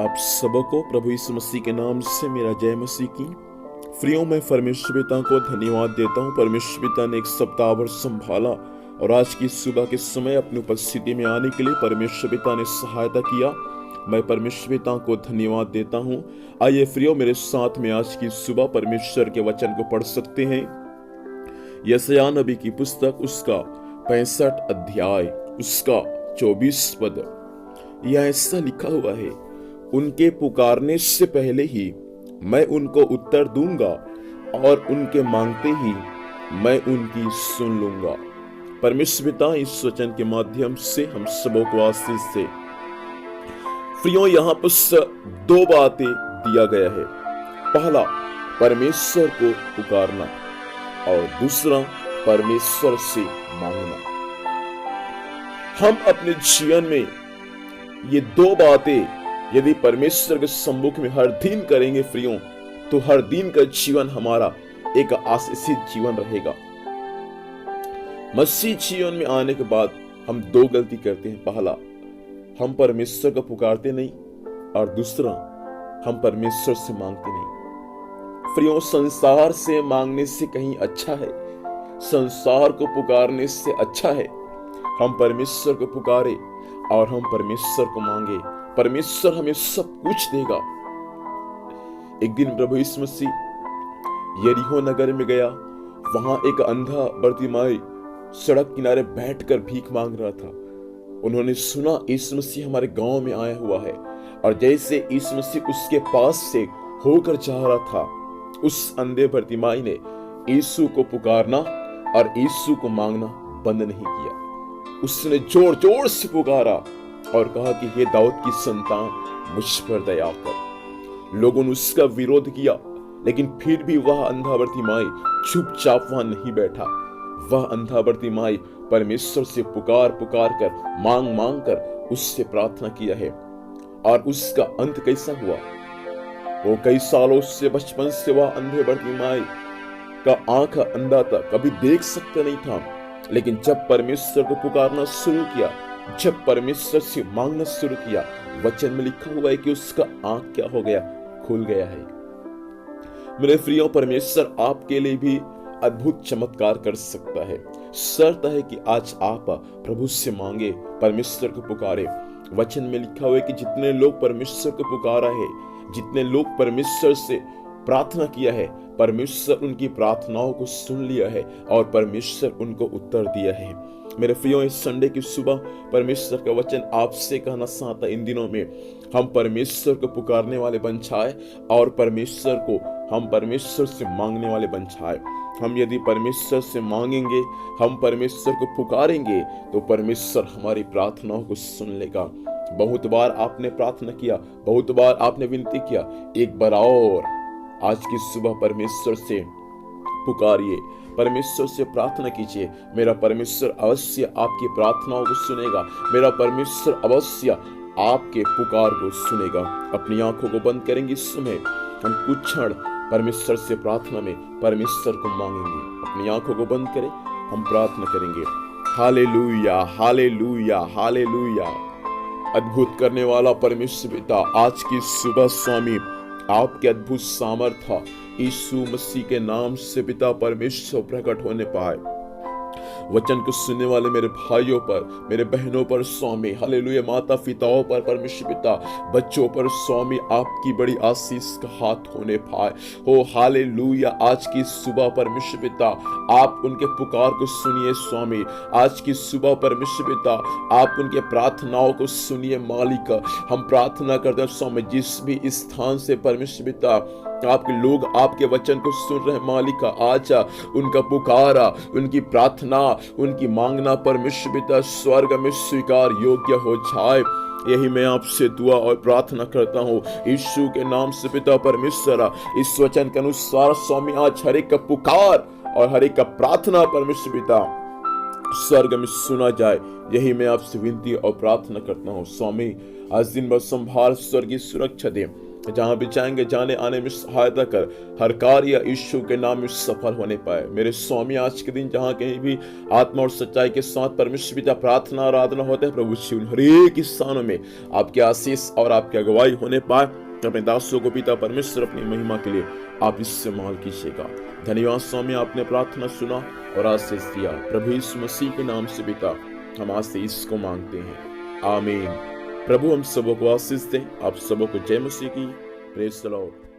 आप सबको प्रभु यीशु मसीह के नाम से मेरा जय मसीह की। प्रियो, मैं परमेश्वर पिता को धन्यवाद देता हूँ। परमेश्वर पिता ने एक सप्ताह भर संभाला और आज की सुबह के समय अपनी उपस्थिति में आने के लिए परमेश्वर पिता ने सहायता किया। मैं परमेश्वर पिता को धन्यवाद देता हूँ। आइए प्रियो, मेरे साथ में आज की सुबह परमेश्वर के वचन को पढ़ सकते हैं। यशायाह नबी की पुस्तक उसका 65 अध्याय उसका 24 पद। यह ऐसा लिखा हुआ है, उनके पुकारने से पहले ही मैं उनको उत्तर दूंगा और उनके मांगते ही मैं उनकी सुन लूंगा। परमेश्वर पिता इस वचन के माध्यम से हम सबों को आशीष से। प्रियो, यहाँ पर दो बातें दिया गया है। पहला, परमेश्वर को पुकारना और दूसरा, परमेश्वर से मांगना। हम अपने जीवन में ये दो बातें यदि परमेश्वर के सम्मुख में हर दिन करेंगे प्रियो, तो हर दिन का जीवन हमारा एक आशीषित जीवन रहेगा। मसीह जीवन में आने के बाद हम दो गलती करते हैं। पहला, हम परमेश्वर को पुकारते नहीं और दूसरा, हम परमेश्वर से मांगते नहीं। प्रियो, संसार से मांगने से कहीं अच्छा है, संसार को पुकारने से अच्छा है हम परमेश्वर को पुकारे और हम परमेश्वर को मांगे। परमेश्वर हमें सब कुछ देगा। एक दिन प्रभु यीशु मसीह यरीहो नगर में गया। वहां एक अंधा बर्तिमाई सड़क किनारे बैठकर भीख मांग रहा था। उन्होंने सुना यीशु मसीह हमारे गांव में आया हुआ है, और जैसे यीशु मसीह उसके पास से होकर जा रहा था, उस अंधे बर्तिमाई ने यीशु को पुकारना और यीशु को मांगना बंद नहीं किया। उसने जोर जोर से पुकारा और कहा कि हे दाऊद की संतान, मुझ पर दया कर। लोगों ने उसका विरोध किया, लेकिन फिर भी वह अंधा बर्तिमाई चुपचाप वहां नहीं बैठा। वह अंधा बर्तिमाई परमेश्वर से पुकार पुकार कर, मांग मांग कर उससे प्रार्थना किया है। और उसका अंत कैसा हुआ? वो कई सालों से, बचपन से वह अंधे बर्तिमाई का आंख अंधा था, कभी देख सकता नहीं था। लेकिन जब परमेश्वर को पुकारना शुरू किया, जब परमेश्वर से मांगना शुरू किया, वचन में लिखा हुआ है कि उसका आंख क्या हो गया? खुल गया है। मेरे प्रियो, परमेश्वर आपके लिए भी अद्भुत चमत्कार कर सकता है। शर्त है कि आज आप प्रभु से मांगे, परमेश्वर को पुकारे। वचन में लिखा हुआ है कि जितने लोग परमेश्वर को पुकारा है, जितने लोग परमेश्वर से प्रार्थना किया है, परमेश्वर उनकी प्रार्थनाओं को सुन लिया है और परमेश्वर उनको उत्तर दिया है। मेरे प्रियो, इस संडे की सुबह परमेश्वर का वचन आपसे कहना चाहता, इन दिनों में हम परमेश्वर को पुकारने वाले बन जाए और हम परमेश्वर से मांगने वाले बन जाए। हम यदि परमेश्वर से मांगेंगे, हम परमेश्वर को पुकारेंगे, तो परमेश्वर हमारी प्रार्थनाओं को सुन लेगा। बहुत बार आपने प्रार्थना किया, बहुत बार आपने विनती किया, एक बार और आज की सुबह परमेश्वर से पुकारिए, परमेश्वर से प्रार्थना कीजिए। मेरा परमेश्वर अवश्य आपकी प्रार्थनाओं को सुनेगा। मेरा परमेश्वर अवश्य आपके पुकार को सुनेगा। अपनी आंखों को बंद करेंगे इस समय, हम कुछ क्षण परमेश्वर से प्रार्थना में परमेश्वर को मांगेंगे। अपनी आंखों को बंद करें, हम प्रार्थना करेंगे। Hallelujah, hallelujah, hallelujah. अद्भुत करने वाला परमेश्वर पिता, आज की सुबह स्वामी आपके अद्भुत सामर्थ्य यीशु मसीह के नाम से पिता परमेश्वर प्रकट होने पाए। वचन को सुनने वाले मेरे भाइयों पर, मेरे बहनों पर स्वामी, हालेलुया, माता पिताओं पर परमेश्वर पिता, बच्चों पर स्वामी आपकी बड़ी आशीष का हाथ होने पाए। हो हालेलुया। आज की सुबह परमेश्वर पिता आप उनके पुकार को सुनिए स्वामी। आज की सुबह परमेश्वर पिता आप उनके प्रार्थनाओं को सुनिए मालिक। हम प्रार्थना करते हैं स्वामी, जिस भी स्थान से परमेश्वर पिता आपके लोग आपके वचन को सुन रहे मालिक, आज उनका पुकारा, उनकी प्रार्थना, उनकी मांगना परमेश्वर पिता स्वर्ग में स्वीकार योग्य हो जाए। यही मैं आपसे दुआ और प्रार्थना करता हूँ यीशु के नाम से पिता परमेश्वर। इस वचन के अनुसार स्वामी आज हर एक का पुकार और हर एक का प्रार्थना परमेश्वर पिता स्वर्ग में सुना जाए। यही मैं आपसे विनती और प्रार्थना करता हूँ स्वामी। आज दिन भर संभाल, स्वर्गीय सुरक्षा दे। जहां भी जाएंगे जाने आने में सहायता कर, हर कार्य यीशु के नाम में सफल होने पाए। मेरे स्वामी, आज के दिन जहां कहीं भी आत्मा और सच्चाई के साथ परमेश्वर पिता प्रार्थना आराधना होते हैं, प्रभु शिव हर एक स्थानों में आपकी आशीष और आपकी अगुवाई होने पाए। अपने दासों को पिता परमेश्वर अपनी महिमा के लिए आप इस्तेमाल कीजिएगा। धन्यवाद स्वामी, आपने प्रार्थना सुना और आशीष दिया। प्रभु यीशु मसीह के नाम से पिता हम आशीष को मांगते हैं, आमीन। प्रभु हम सबों को आशीष दे। आप सबों को जय मसीह की। Praise the Lord.